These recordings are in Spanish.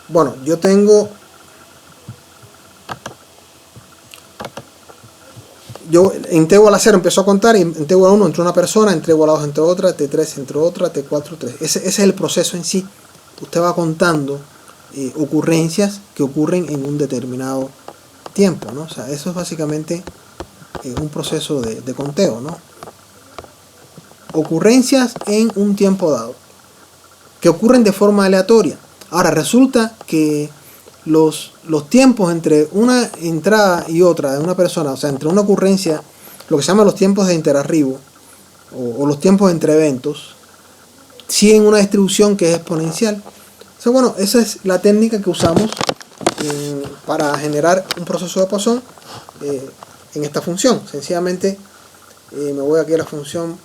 Bueno, yo tengo... Yo en t igual a 0 empiezo a contar, y en t igual a 1 entre una persona, en t igual a 2 entre otra, t3 entre otra, t4, 3. Ese es el proceso en sí. Usted va contando ocurrencias que ocurren en un determinado tiempo, ¿no? O sea, eso es básicamente un proceso de conteo, ¿no? Ocurrencias en un tiempo dado, que ocurren de forma aleatoria. Ahora, resulta que los tiempos entre una entrada y otra de una persona, o sea, entre una ocurrencia, lo que se llama los tiempos de interarribo, o los tiempos entre eventos, siguen una distribución que es exponencial. Entonces, bueno, esa es la técnica que usamos para generar un proceso de Poisson en esta función. Sencillamente me voy aquí a la función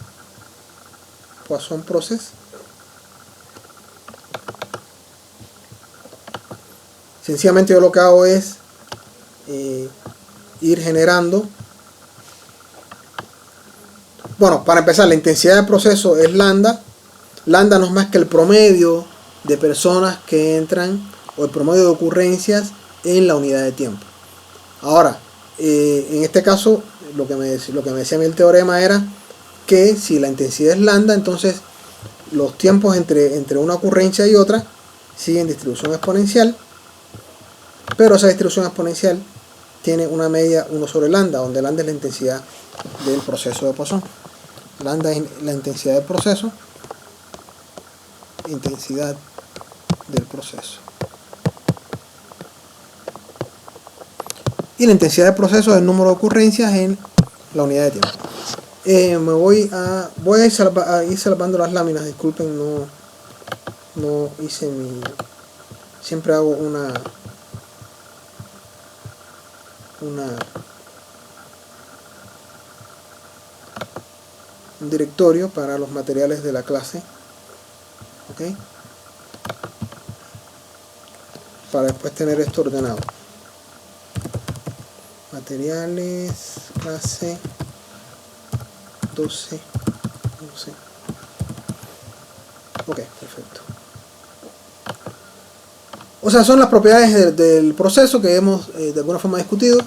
Poisson Process. Sencillamente yo lo que hago es ir generando. Bueno, para empezar, la intensidad del proceso es lambda. Lambda no es más que el promedio de personas que entran, o el promedio de ocurrencias en la unidad de tiempo. Ahora, en este caso, lo que me decía a mí el teorema era que si la intensidad es lambda, entonces los tiempos entre una ocurrencia y otra siguen distribución exponencial, pero esa distribución exponencial tiene una media 1 sobre lambda, donde lambda es la intensidad del proceso de Poisson. Lambda es la intensidad del proceso, intensidad del proceso. Y la intensidad del proceso es el número de ocurrencias en la unidad de tiempo. Voy a ir salvando las láminas, disculpen, no hice mi... Siempre hago un directorio para los materiales de la clase, ¿ok? Para después tener esto ordenado. Materiales, clase 12, 11. Ok, perfecto. O sea, son las propiedades del proceso que hemos de alguna forma discutido.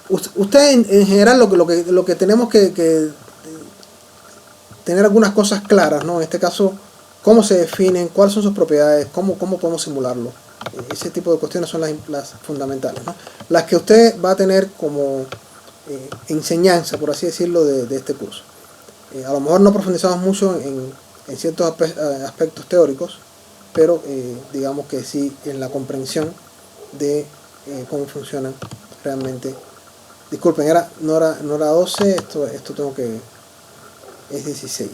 Usted en general lo que tenemos que tener algunas cosas claras, ¿no? En este caso, cómo se definen, cuáles son sus propiedades, cómo podemos simularlo. Ese tipo de cuestiones son las fundamentales, ¿no? Las que usted va a tener como enseñanza, por así decirlo, de este curso. A lo mejor no profundizamos mucho en ciertos aspectos teóricos, pero digamos que sí en la comprensión de cómo funcionan realmente. Disculpen, no era 12, esto tengo que... es 16.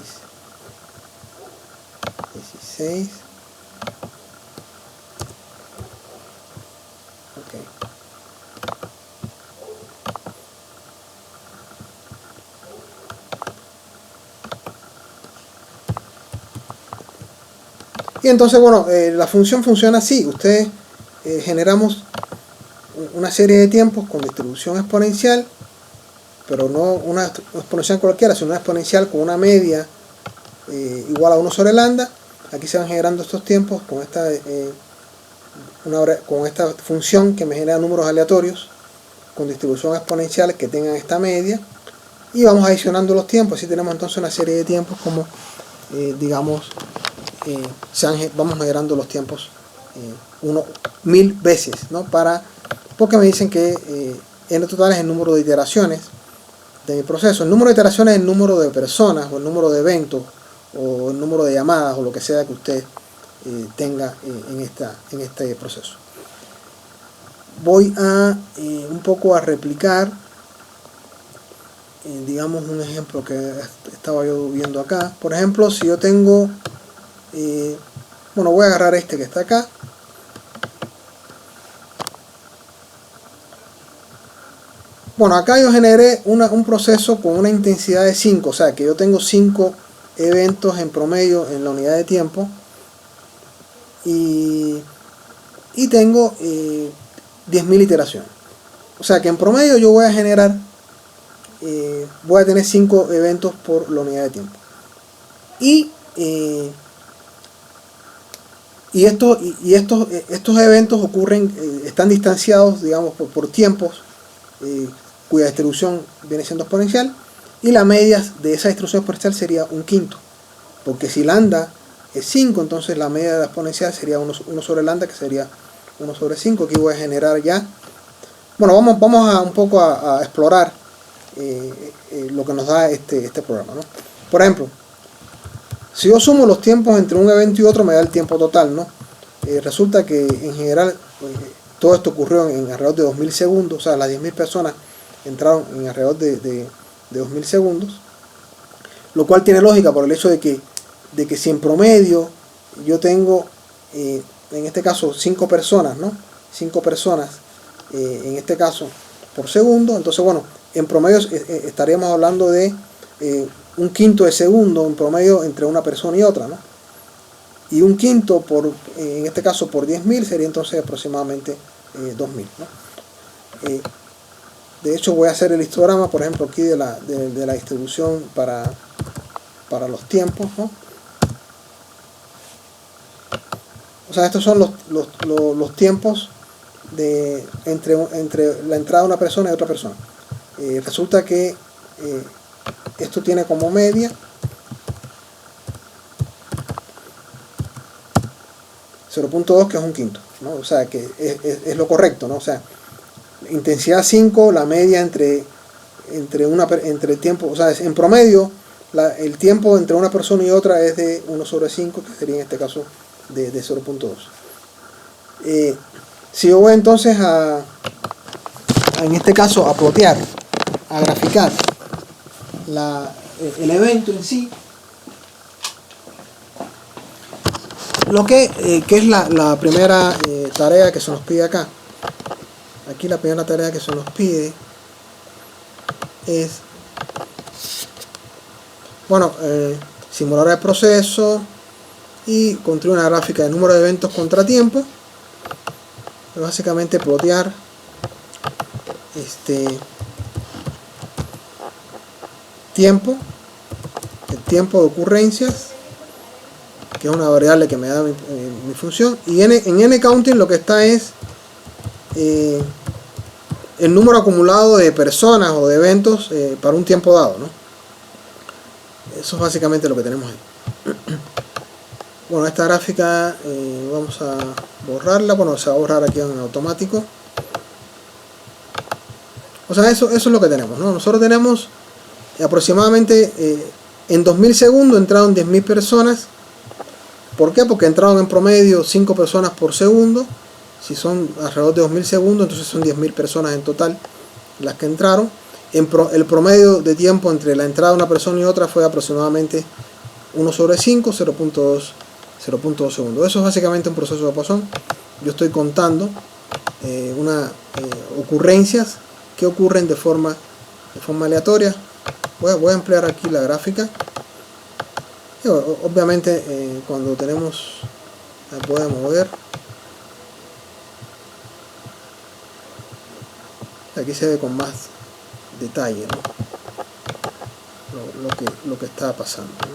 16. Ok. Y entonces, bueno, la función funciona así. Ustedes generamos una serie de tiempos con distribución exponencial, pero no una exponencial cualquiera, sino una exponencial con una media igual a 1 sobre lambda. Aquí se van generando estos tiempos con esta función que me genera números aleatorios con distribución exponencial que tengan esta media, y vamos adicionando los tiempos. Así tenemos entonces una serie de tiempos como digamos vamos generando los tiempos 1000 veces, ¿no? Porque me dicen que n total es el número de iteraciones de mi proceso. El número de iteraciones es el número de personas, o el número de eventos, o el número de llamadas, o lo que sea que usted tenga en este proceso. Voy a un poco a replicar, digamos, un ejemplo que estaba yo viendo acá. Por ejemplo, si yo tengo, bueno, voy a agarrar este que está acá. Bueno, acá yo generé un proceso con una intensidad de 5, o sea que yo tengo 5 eventos en promedio en la unidad de tiempo, y tengo 10.000 iteraciones. O sea que en promedio yo voy a generar voy a tener 5 eventos por la unidad de tiempo. Y estos eventos ocurren, están distanciados, digamos, por tiempos, cuya distribución viene siendo exponencial, y la media de esa distribución exponencial sería 1/5, porque si lambda es 5, entonces la media de la exponencial sería 1 sobre lambda, que sería 1 sobre 5. Aquí voy a generar ya, bueno, vamos a un poco a explorar lo que nos da este programa, ¿no? Por ejemplo, si yo sumo los tiempos entre un evento y otro, me da el tiempo total, ¿no? Resulta que en general todo esto ocurrió en alrededor de 2000 segundos, o sea, las 10.000 personas entraron en alrededor de 2000 segundos, lo cual tiene lógica por el hecho de que si en promedio yo tengo, en este caso, 5 personas, ¿no? 5 personas, en este caso, por segundo, entonces, bueno, en promedio estaríamos hablando de 1/5 de segundo en promedio entre una persona y otra, ¿no? Y 1/5 en este caso por 10.000 sería entonces aproximadamente 2.000, ¿no? De hecho, voy a hacer el histograma, por ejemplo, aquí de la distribución para los tiempos, ¿no? O sea, estos son los tiempos entre la entrada de una persona y otra persona. Resulta que esto tiene como media 0.2, que es 1/5, ¿no? O sea, que es lo correcto, ¿no? O sea, intensidad 5, la media entre tiempo, o sea, en promedio, el tiempo entre una persona y otra es de 1 sobre 5, que sería en este caso de 0.2. Si yo voy entonces en este caso a plotear, a graficar el evento en sí, lo que es la primera tarea que se nos pide acá. Aquí la primera tarea que se nos pide es, bueno, simular el proceso y construir una gráfica de número de eventos contra tiempo. Básicamente plotear tiempo, el tiempo de ocurrencias, que es una variable que me da mi función, y en nCounting lo que está es el número acumulado de personas o de eventos para un tiempo dado, ¿no? Eso es básicamente lo que tenemos ahí. Bueno, esta gráfica vamos a borrarla. Bueno, se va a borrar aquí en automático. O sea, eso es lo que tenemos, ¿no? Nosotros tenemos aproximadamente en 2000 segundos entraron 10.000 personas. ¿Por qué? Porque entraron en promedio 5 personas por segundo. Si son alrededor de 2000 segundos, entonces son 10.000 personas en total las que entraron. El promedio de tiempo entre la entrada de una persona y otra fue aproximadamente 1 sobre 5, 0.2 segundos. Eso es básicamente un proceso de Poisson. Yo estoy contando ocurrencias que ocurren de forma aleatoria. Voy a emplear aquí la gráfica. Obviamente cuando tenemos, la podemos ver. Aquí se ve con más detalle, ¿no? lo que está pasando, ¿no?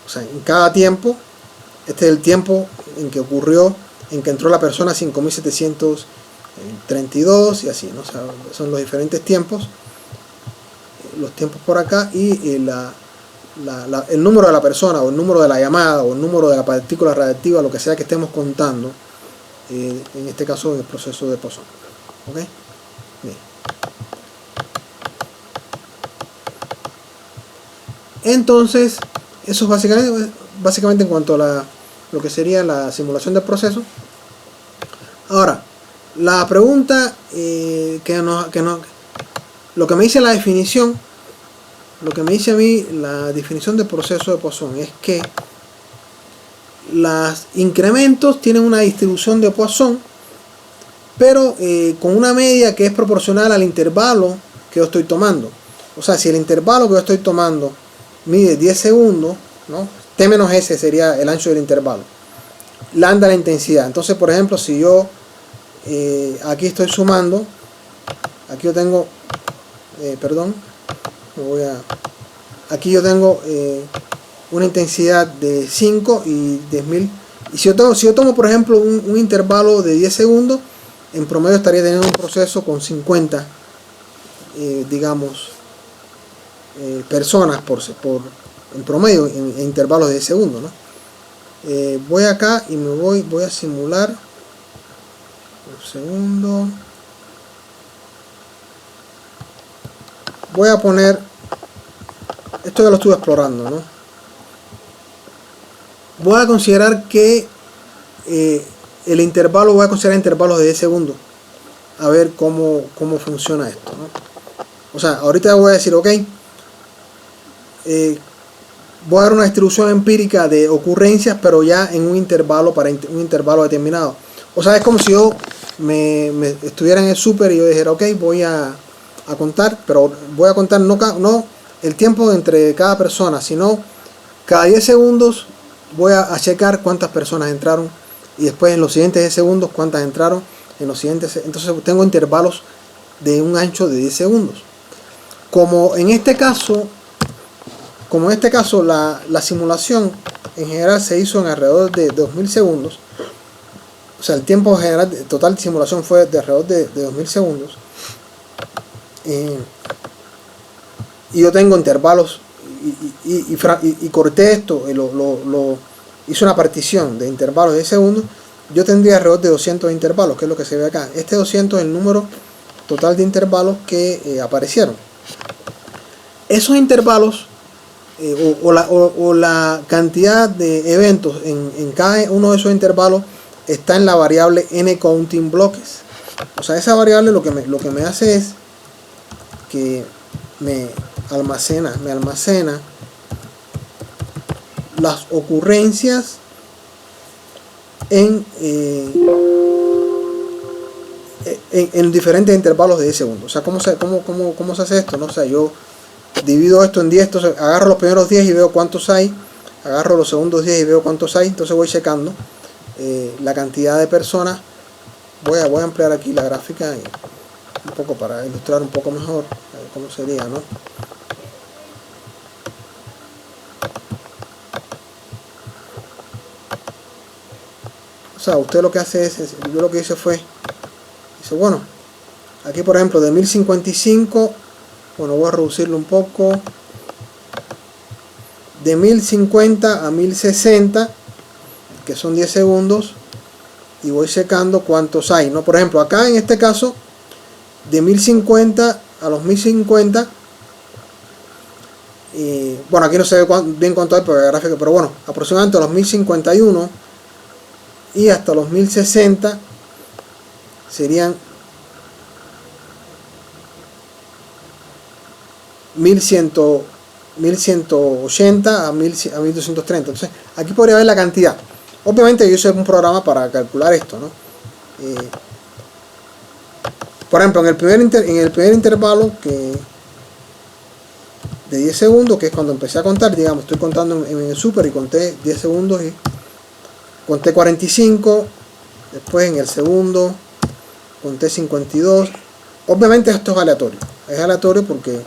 O sea, en cada tiempo, este es el tiempo en que ocurrió, en que entró la persona 5732 y así, ¿no? O sea, son los diferentes tiempos, los tiempos por acá, y el número de la persona, o el número de la llamada, o el número de la partícula radiactiva, lo que sea que estemos contando, en este caso en el proceso de Poisson. ¿Ok? Bien. Entonces, eso es básicamente en cuanto a lo que sería la simulación del proceso. Ahora, la pregunta lo que me dice la definición, lo que me dice a mí la definición del proceso de Poisson es que los incrementos tienen una distribución de Poisson, pero con una media que es proporcional al intervalo que yo estoy tomando. O sea, si el intervalo que yo estoy tomando mide 10 segundos, ¿no? T menos S sería el ancho del intervalo. Lambda la intensidad. Entonces, por ejemplo, si yo aquí estoy sumando Aquí yo tengo, perdón, aquí yo tengo una intensidad de 5 y 10.000. Y si yo tomo por ejemplo un intervalo de 10 segundos, en promedio estaría teniendo un proceso con 50, digamos, personas en promedio en intervalos de 10 segundos, ¿no? Voy acá y voy a simular un segundo. Voy a poner, esto ya lo estuve explorando, ¿no? Voy a considerar que el intervalo, voy a considerar intervalos de 10 segundos, a ver cómo funciona esto, ¿no? O sea, ahorita voy a decir, ok, voy a dar una distribución empírica de ocurrencias, pero ya en un intervalo, para un intervalo determinado. O sea, es como si yo me estuviera en el súper y yo dijera, ok, voy a contar, pero voy a contar no el tiempo entre cada persona, sino cada 10 segundos voy a checar cuántas personas entraron, y después en los siguientes 10 segundos cuántas entraron, en los siguientes. Entonces tengo intervalos de un ancho de 10 segundos. Como en este caso la simulación en general se hizo en alrededor de 2000 segundos, o sea, el tiempo general total de simulación fue de alrededor de 2000 segundos, y yo tengo intervalos y corté esto, hice una partición de intervalos de 10 segundos. Yo tendría alrededor de 200 intervalos, que es lo que se ve acá. Este 200 es el número total de intervalos que aparecieron. Esos intervalos o la cantidad de eventos en cada uno de esos intervalos está en la variable nCountingBloques. O sea, esa variable lo que me hace es que me almacena las ocurrencias en diferentes intervalos de 10 segundos. O sea, ¿cómo se hace esto? ¿No? O sea, yo divido esto en 10, entonces agarro los primeros 10 y veo cuántos hay, agarro los segundos 10 y veo cuántos hay, entonces voy checando la cantidad de personas. Voy a ampliar aquí la gráfica un poco para ilustrar un poco mejor cómo sería, ¿no? O sea, usted lo que hace es, yo lo que hice fue, dice, bueno, aquí por ejemplo de 1055, bueno, voy a reducirlo un poco, de 1050 a 1060, que son 10 segundos, y voy checando cuántos hay, ¿no? Por ejemplo, acá en este caso, de 1050 a los 1050, bueno, aquí no se ve bien cuánto hay por la gráfica, pero bueno, aproximadamente a los 1051 y hasta los 1060 serían 1180 a 1230. Entonces aquí podría ver la cantidad. Obviamente yo hice un programa para calcular esto, ¿no? Por ejemplo, en el primer intervalo de 10 segundos, que es cuando empecé a contar, digamos, estoy contando en el super y conté 10 segundos y conté 45, después en el segundo conté 52. Obviamente esto es aleatorio porque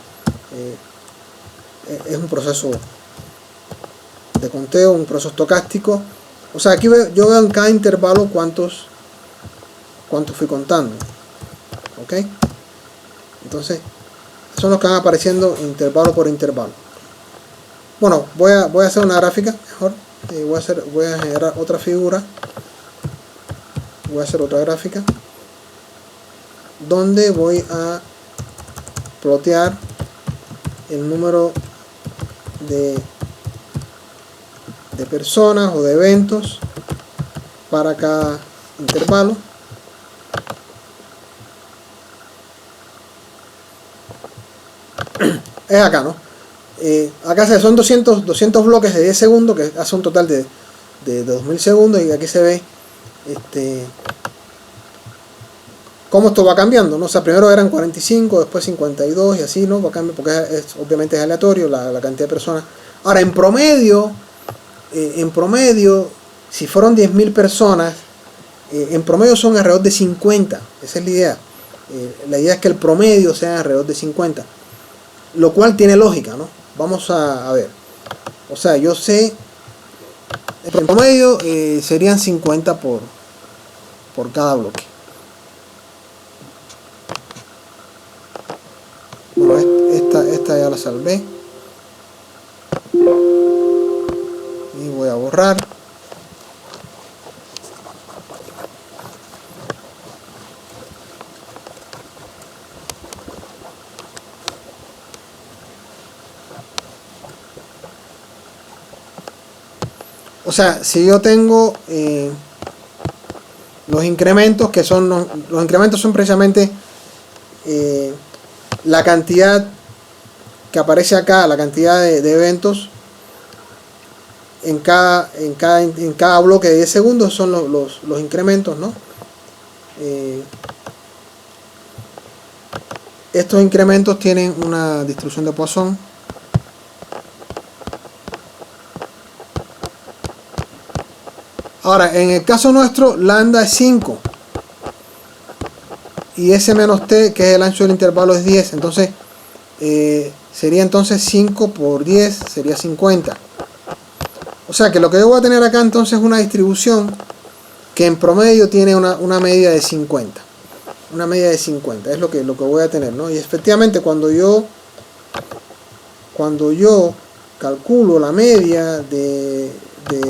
es un proceso de conteo, un proceso estocástico. O sea, aquí yo veo en cada intervalo cuántos fui contando, ¿ok? Entonces son los que van apareciendo intervalo por intervalo. Bueno, voy a hacer una gráfica mejor. Voy a generar otra figura. Voy a hacer otra gráfica donde voy a plotear el número de personas o de eventos para cada intervalo. Es acá, ¿no? Acá son 200 bloques de 10 segundos, que hace un total de 2000 segundos, y aquí se ve cómo esto va cambiando, ¿no? O sea, primero eran 45, después 52 y así, ¿no? Va cambiando porque obviamente es aleatorio la cantidad de personas. Ahora, en promedio, si fueron 10.000 personas, en promedio son alrededor de 50. Esa es la idea. La idea es que el promedio sea alrededor de 50, lo cual tiene lógica, ¿no? Vamos a ver. O sea, yo sé, el promedio serían 50 por cada bloque. Bueno, esta ya la salvé. Y voy a borrar. O sea, si yo tengo los incrementos, que son los incrementos son precisamente la cantidad que aparece acá, la cantidad de eventos en cada bloque de 10 segundos son los incrementos, ¿no? Estos incrementos tienen una distribución de Poisson. Ahora, en el caso nuestro, lambda es 5 y S menos T, que es el ancho del intervalo, es 10. Entonces, sería entonces 5 por 10, sería 50. O sea que lo que yo voy a tener acá entonces es una distribución que en promedio tiene una media de 50. Una media de 50, es lo que voy a tener, ¿no? Y efectivamente cuando yo calculo la media de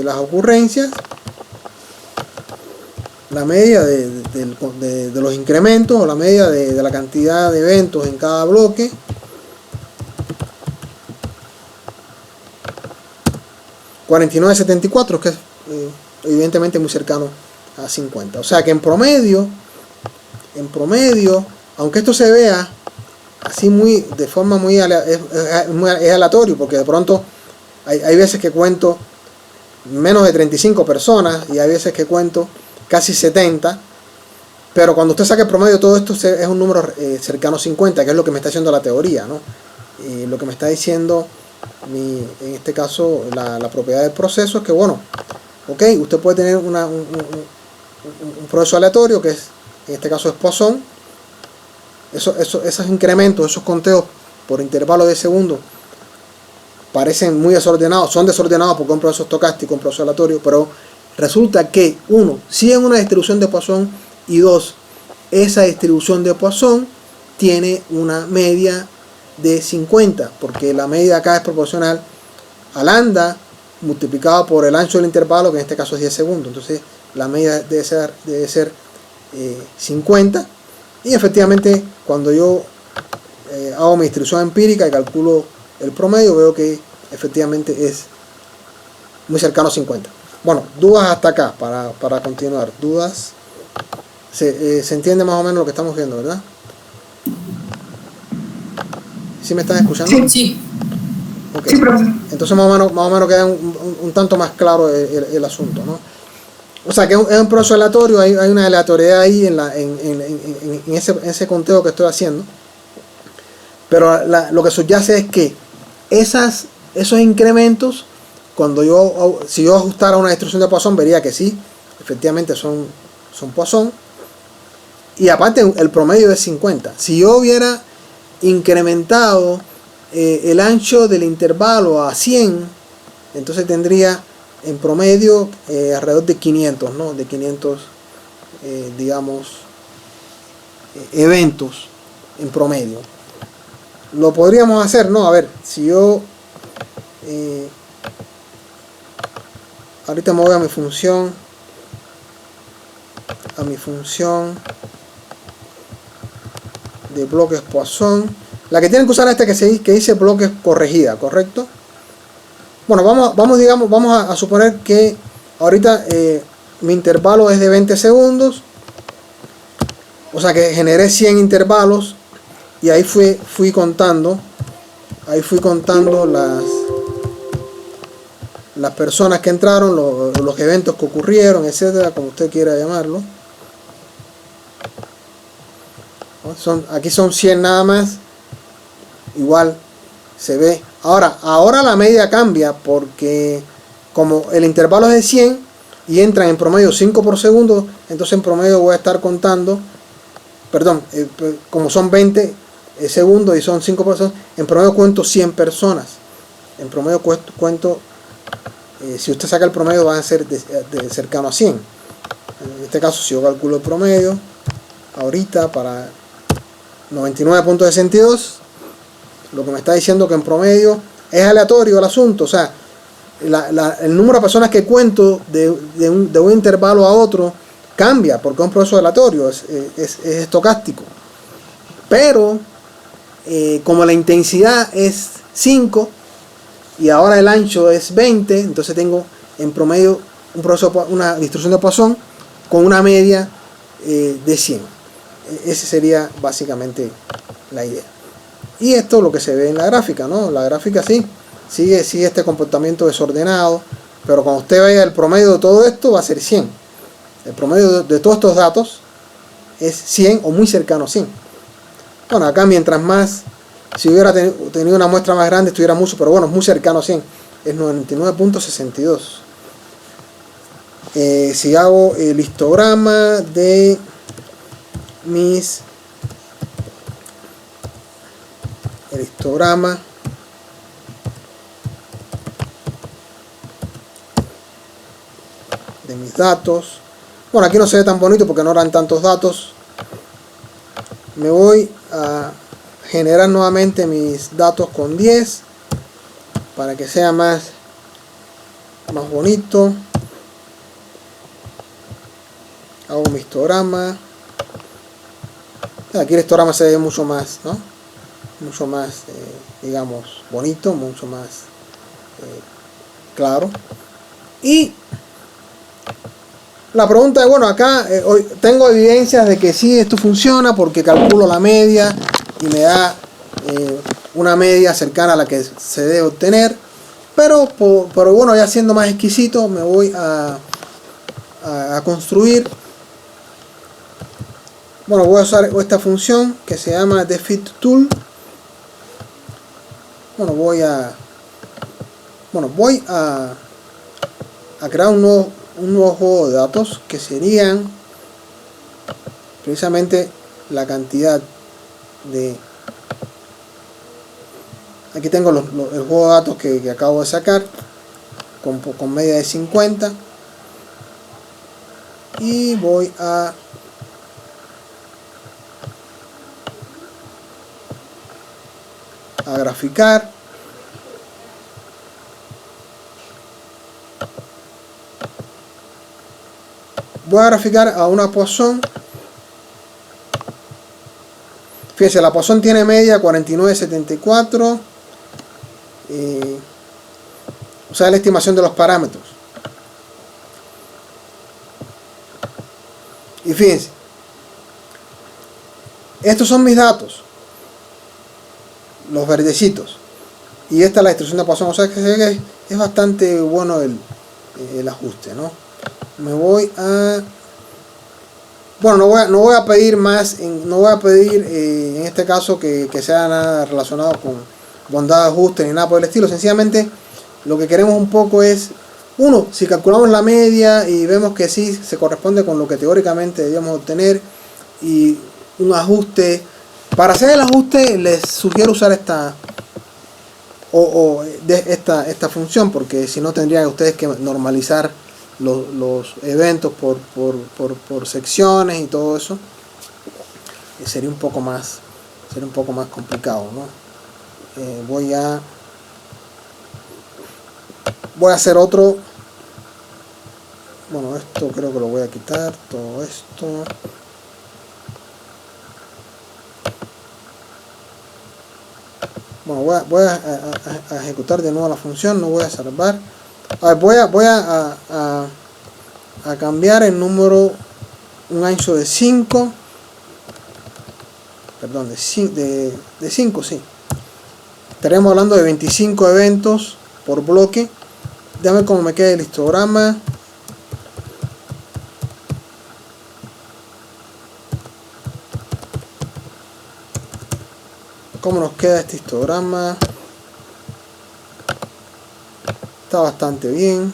las ocurrencias, la media de los incrementos, o la media de la cantidad de eventos en cada bloque, $49.74, que es evidentemente muy cercano a 50. O sea que en promedio, aunque esto se vea así de forma muy es aleatorio, porque de pronto hay veces que cuento menos de 35 personas y hay veces que cuento casi 70, pero cuando usted saca el promedio, todo esto es un número cercano a 50, que es lo que me está diciendo la teoría, ¿no? Lo que me está diciendo en este caso la propiedad del proceso es que, bueno, ok, usted puede tener un proceso aleatorio, que es, en este caso es Poisson. Esos incrementos, esos conteos por intervalo de segundos parecen muy desordenados, son desordenados porque es un proceso estocástico, un proceso aleatorio, pero resulta que, uno, sí es una distribución de Poisson, y dos, esa distribución de Poisson tiene una media de 50, porque la media acá es proporcional a lambda multiplicado por el ancho del intervalo, que en este caso es 10 segundos. Entonces la media debe ser 50, y efectivamente cuando yo hago mi distribución empírica y calculo el promedio, veo que efectivamente es muy cercano a 50. Bueno, dudas hasta acá para continuar. Dudas. Se entiende más o menos lo que estamos viendo, ¿verdad? ¿Sí me están escuchando? Sí. Okay. Sí, profesor. Entonces más o menos queda un tanto más claro el asunto, ¿no? O sea que es un proceso aleatorio, hay una aleatoriedad ahí en ese conteo que estoy haciendo. Pero lo que subyace es que esos incrementos, si yo ajustara una distribución de Poisson, vería que sí, efectivamente son Poisson. Y aparte el promedio es 50. Si yo hubiera incrementado el ancho del intervalo a 100, entonces tendría en promedio alrededor de 500, ¿no? De 500, digamos, eventos en promedio. Lo podríamos hacer, ¿no? A ver, si yo ahorita me voy a mi función de bloques Poisson, la que tienen que usar que dice bloques corregida, ¿correcto? Bueno, vamos a suponer que ahorita mi intervalo es de 20 segundos, o sea que generé 100 intervalos, y ahí fui contando las personas que entraron, los eventos que ocurrieron, etcétera, como usted quiera llamarlo. Aquí son 100 nada más, igual se ve. Ahora la media cambia, porque como el intervalo es de 100 y entran en promedio 5 por segundo, entonces en promedio voy a estar contando perdón, como son 20 segundos y son 5 personas, en promedio cuento 100 personas. En promedio cuento, si usted saca el promedio van a ser de cercano a 100. En este caso, si yo calculo el promedio, ahorita para 99.62, lo que me está diciendo que en promedio es aleatorio el asunto, o sea, el número de personas que cuento de un intervalo a otro cambia, porque es un proceso aleatorio, es estocástico. Pero, como la intensidad es 5, y ahora el ancho es 20, entonces tengo en promedio una distribución de Poisson con una media de 100. Esa sería básicamente la idea. Y esto es lo que se ve en la gráfica, ¿no? La gráfica sí, sigue este comportamiento desordenado, pero cuando usted vea el promedio de todo esto va a ser 100. El promedio de todos estos datos es 100 o muy cercano a 100. Bueno, acá mientras más, si hubiera tenido una muestra más grande estuviera mucho, pero bueno, es muy cercano a 100. Es 99.62. Si hago el histograma de el histograma de mis datos, bueno, aquí no se ve tan bonito porque no eran tantos datos. Me voy a generar nuevamente mis datos con 10 para que sea más bonito. Hago mi histograma. Aquí el histograma se ve mucho más, ¿no? Mucho más, digamos, bonito, mucho más claro. Y la pregunta es, bueno, acá hoy tengo evidencias de que sí, esto funciona porque calculo la media y me da una media cercana a la que se debe obtener. Pero bueno, ya siendo más exquisito, me voy a construir. Bueno, voy a usar esta función que se llama defitTool. Bueno, voy a crear un nuevo juego de datos que serían precisamente la cantidad de... Aquí tengo el juego de datos que acabo de sacar con media de 50 y voy a graficar. Voy a graficar a una Poisson. Fíjense, la Poisson tiene media 49.74. O sea, la estimación de los parámetros. Y fíjense, estos son mis datos, los verdecitos, y esta es la distribución de Poisson. O sea que es bastante bueno el ajuste, ¿no? Me voy a... Bueno, no voy a pedir más, no voy a pedir en este caso que sea nada relacionado con bondad de ajuste ni nada por el estilo. Sencillamente lo que queremos un poco es, uno, si calculamos la media y vemos que sí se corresponde con lo que teóricamente debíamos obtener, y un ajuste. Para hacer el ajuste les sugiero usar esta función, porque si no tendrían ustedes que normalizar los eventos por secciones y todo eso. Sería un poco más complicado, ¿no? Voy a hacer otro. Bueno, esto creo que lo voy a quitar, todo esto. Bueno, voy a ejecutar de nuevo la función, no voy a salvar. A ver, voy a cambiar el número, un ancho de 5, perdón, de 5, sí. Estaremos hablando de 25 eventos por bloque. Déjame cómo me queda el histograma. ¿Cómo nos queda este histograma? Está bastante bien.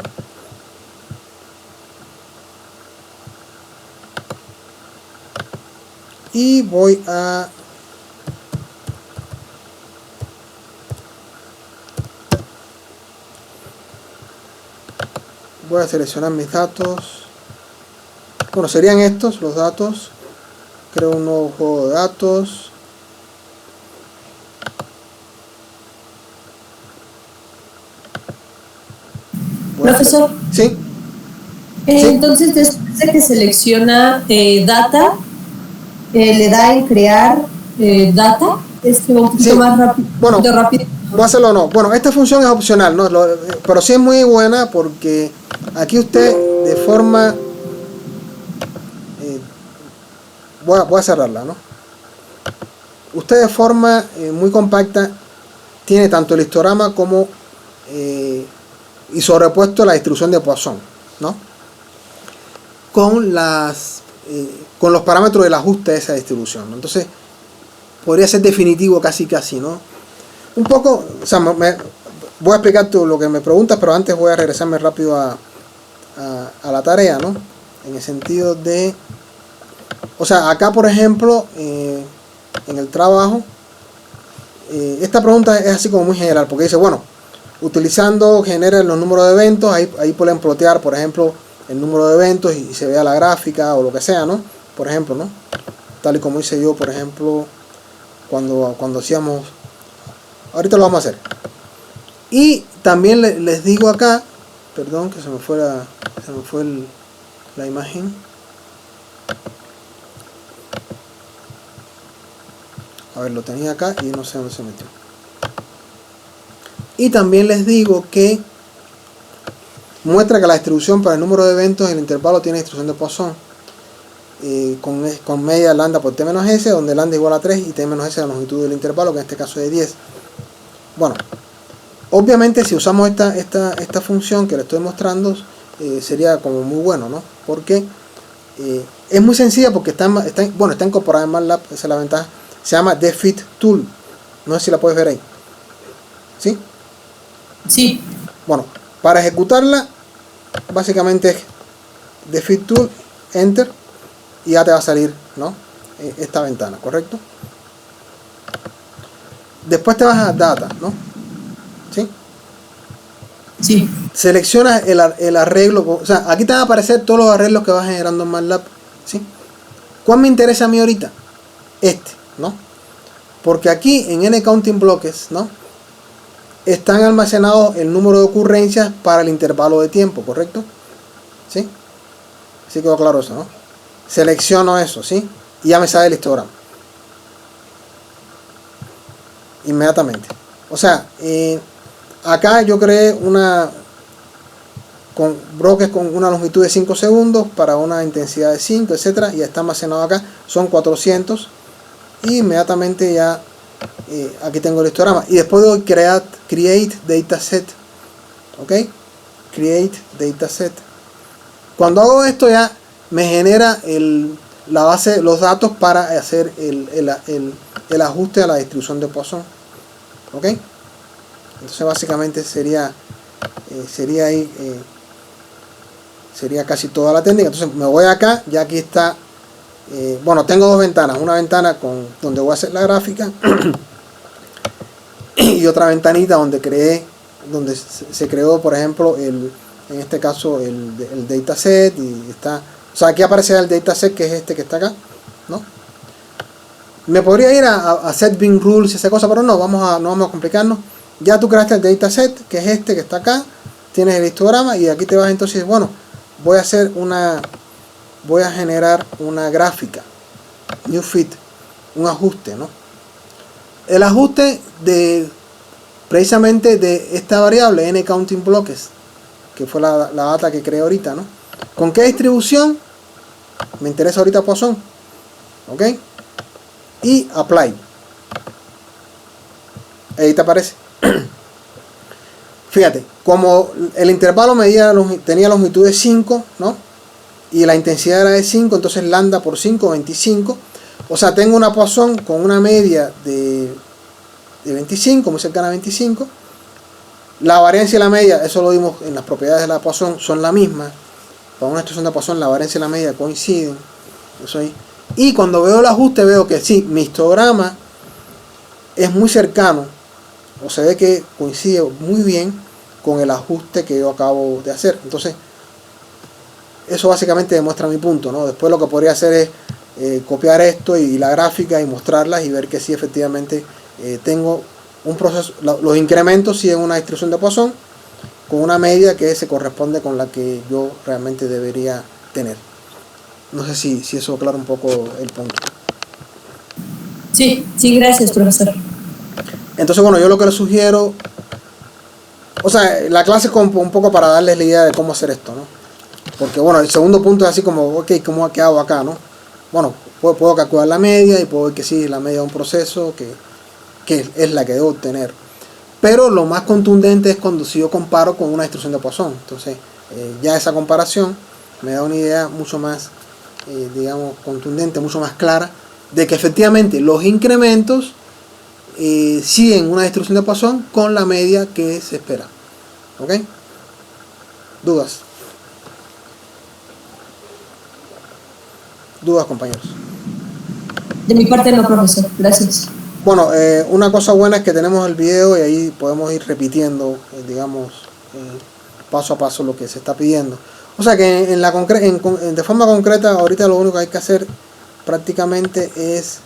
y voy a seleccionar mis datos. Bueno, serían estos los datos. Creo un nuevo juego de datos. Profesor. Sí. Entonces, después de que selecciona data, le da en crear data. Es un poquito más rápido. Bueno, rápido. Voy a hacerlo o no. Bueno, esta función es opcional, ¿no? Pero sí es muy buena porque aquí usted de forma... voy a cerrarla, ¿no? Usted de forma muy compacta tiene tanto el histograma como y sobrepuesto la distribución de Poisson, ¿no? Con los parámetros del ajuste de esa distribución, ¿no? Entonces podría ser definitivo casi, ¿no? Un poco, o sea, voy a explicar lo que me preguntas, pero antes voy a regresarme rápido a la tarea, ¿no? En el sentido de, o sea, acá por ejemplo, en el trabajo, esta pregunta es así como muy general, porque dice, bueno, utilizando genera los números de eventos, ahí pueden plotear, por ejemplo, el número de eventos y se vea la gráfica o lo que sea, ¿no? Por ejemplo, ¿no? Tal y como hice yo, por ejemplo, cuando hacíamos... Ahorita lo vamos a hacer. Y también les digo acá, perdón que se me fue la imagen. A ver, lo tenía acá y no sé dónde se metió. Y también les digo que muestra que la distribución para el número de eventos en el intervalo tiene distribución de Poisson con media lambda por t menos s, donde lambda igual a 3 y t menos s es la longitud del intervalo, que en este caso es de 10. Bueno, obviamente si usamos esta función que le estoy mostrando, sería como muy bueno, ¿no? Porque es muy sencilla, porque está incorporada en MATLAB, esa es la ventaja. Se llama DFIT Tool. No sé si la puedes ver ahí. ¿Sí? Sí. Bueno, para ejecutarla, básicamente es DFIT Tool, Enter, y ya te va a salir, ¿no? Esta ventana, ¿correcto? Después te vas a Data, ¿no? ¿Sí? Sí. Seleccionas el arreglo, o sea, aquí te van a aparecer todos los arreglos que vas generando en MATLAB, ¿sí? ¿Cuál me interesa a mí ahorita? ¿No? Porque aquí en NCountingBloques, ¿no? Están almacenados el número de ocurrencias para el intervalo de tiempo, ¿correcto? ¿Sí? Así quedó claro eso, ¿no? Selecciono eso, ¿sí? Y ya me sale el histograma. Inmediatamente. O sea, acá yo creé con bloques con una longitud de 5 segundos para una intensidad de 5, etcétera, y está almacenado acá, son 400, y inmediatamente ya aquí tengo el histograma, y después doy create dataset, ok, create dataset. Cuando hago esto ya me genera la base, los datos para hacer el ajuste a la distribución de Poisson, ok. Entonces básicamente sería casi toda la técnica. Entonces me voy acá, ya aquí está, bueno, tengo dos ventanas, una ventana donde voy a hacer la gráfica y otra ventanita donde se creó, por ejemplo, en este caso el dataset, y está, o sea, aquí aparece el dataset, que es este que está acá, ¿no? Me podría ir a set bin rules y esa cosa, pero no vamos a complicarnos. Ya tú creaste el dataset, que es este que está acá, tienes el histograma, y aquí te vas entonces, bueno, voy a generar una gráfica, new fit, un ajuste, ¿no? El ajuste precisamente de esta variable NCountingBloques, que fue la data que creé ahorita, ¿no? ¿Con qué distribución? Me interesa ahorita Poisson, ¿ok? Y apply. Ahí te aparece. Fíjate, como el intervalo tenía longitud de 5, ¿no? Y la intensidad era de 5, entonces lambda por 5, 25. O sea, tengo una Poisson con una media de 25, muy cercana a 25. La variancia y la media, eso lo vimos en las propiedades de la Poisson, son la misma. Para una extracción de Poisson, la variancia y la media coinciden. Eso ahí. Y cuando veo el ajuste veo que sí, mi histograma es muy cercano, o se ve que coincide muy bien con el ajuste que yo acabo de hacer. Entonces, eso básicamente demuestra mi punto, ¿no? Después lo que podría hacer es copiar esto y la gráfica y mostrarlas y ver que sí efectivamente tengo un proceso, los incrementos sí en una distribución de Poisson con una media que se corresponde con la que yo realmente debería tener. No sé si eso aclara un poco el punto. Sí, sí, gracias, profesor. Entonces, bueno, yo lo que les sugiero, o sea, la clase es un poco para darles la idea de cómo hacer esto, ¿no? Porque, bueno, el segundo punto es así como, ok, ¿qué hago acá, no? Bueno, puedo calcular la media y puedo ver que sí, la media de un proceso que es la que debo obtener. Pero lo más contundente es cuando si yo comparo con una distribución de Poisson. Entonces, ya esa comparación me da una idea mucho más, digamos, contundente, mucho más clara, de que efectivamente los incrementos siguen una distribución de Poisson con la media que se espera. ¿Ok? ¿Dudas? ¿Dudas, compañeros? De mi parte no, profesor. Gracias. Bueno, una cosa buena es que tenemos el video y ahí podemos ir repitiendo, digamos, paso a paso lo que se está pidiendo. O sea que de forma concreta, ahorita lo único que hay que hacer prácticamente es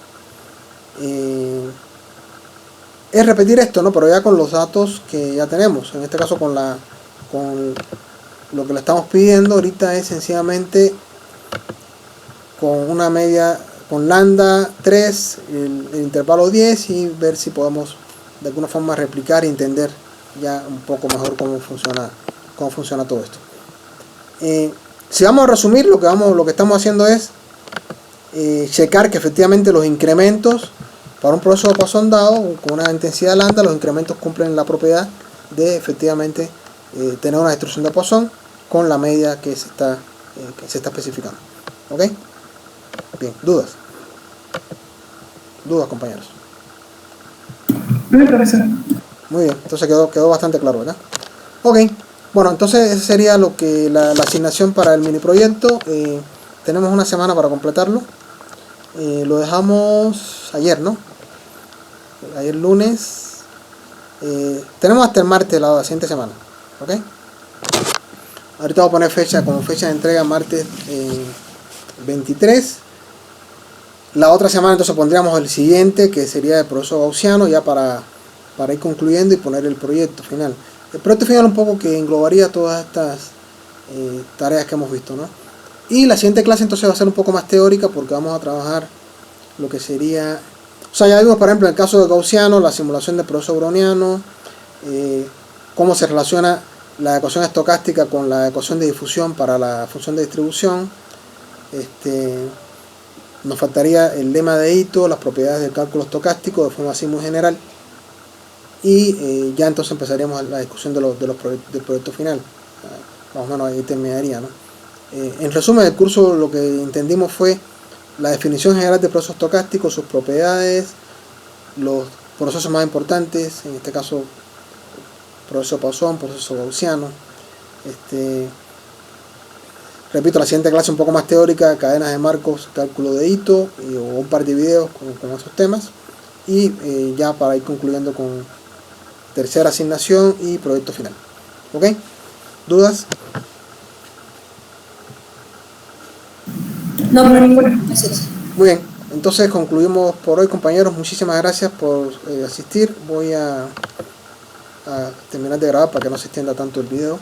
repetir esto, ¿no? Pero ya con los datos que ya tenemos. En este caso con lo que le estamos pidiendo ahorita es sencillamente con una media, con lambda 3, el intervalo 10 y ver si podemos de alguna forma replicar y entender ya un poco mejor cómo funciona todo esto. Si vamos a resumir, lo que estamos haciendo es checar que efectivamente los incrementos para un proceso de Poisson dado con una intensidad lambda, los incrementos cumplen la propiedad de efectivamente tener una distribución de Poisson con la media que se está especificando. ¿Ok? Bien, ¿dudas? ¿Dudas, compañeros? No, profesor. Muy bien, entonces quedó bastante claro, ¿verdad? Ok, bueno, entonces esa sería la asignación para el mini proyecto. Tenemos una semana para completarlo. Lo dejamos ayer, ¿no? Ayer lunes. Tenemos hasta el martes la siguiente semana, ¿ok? Ahorita voy a poner fecha como fecha de entrega martes 23. La otra semana entonces pondríamos el siguiente, que sería el proceso gaussiano, ya para ir concluyendo y poner el proyecto final. El proyecto final un poco que englobaría todas estas tareas que hemos visto, ¿no? Y la siguiente clase entonces va a ser un poco más teórica porque vamos a trabajar lo que sería... O sea, ya vimos por ejemplo en el caso de gaussiano, la simulación del proceso browniano, cómo se relaciona la ecuación estocástica con la ecuación de difusión para la función de distribución. Nos faltaría el lema de Ito, las propiedades del cálculo estocástico de forma así muy general. Y ya entonces empezaríamos la discusión del proyecto final. Más o menos ahí terminaría, ¿no? En resumen, el curso lo que entendimos fue la definición general de procesos estocásticos, sus propiedades, los procesos más importantes, en este caso proceso Poisson, proceso gaussiano. Repito, la siguiente clase un poco más teórica, cadenas de marcos, cálculo de Ito, o un par de videos con esos temas. Y ya para ir concluyendo con tercera asignación y proyecto final. ¿Ok? ¿Dudas? No, pero ninguna. Gracias. Muy bien, entonces concluimos por hoy, compañeros. Muchísimas gracias por asistir. Voy a terminar de grabar para que no se extienda tanto el video.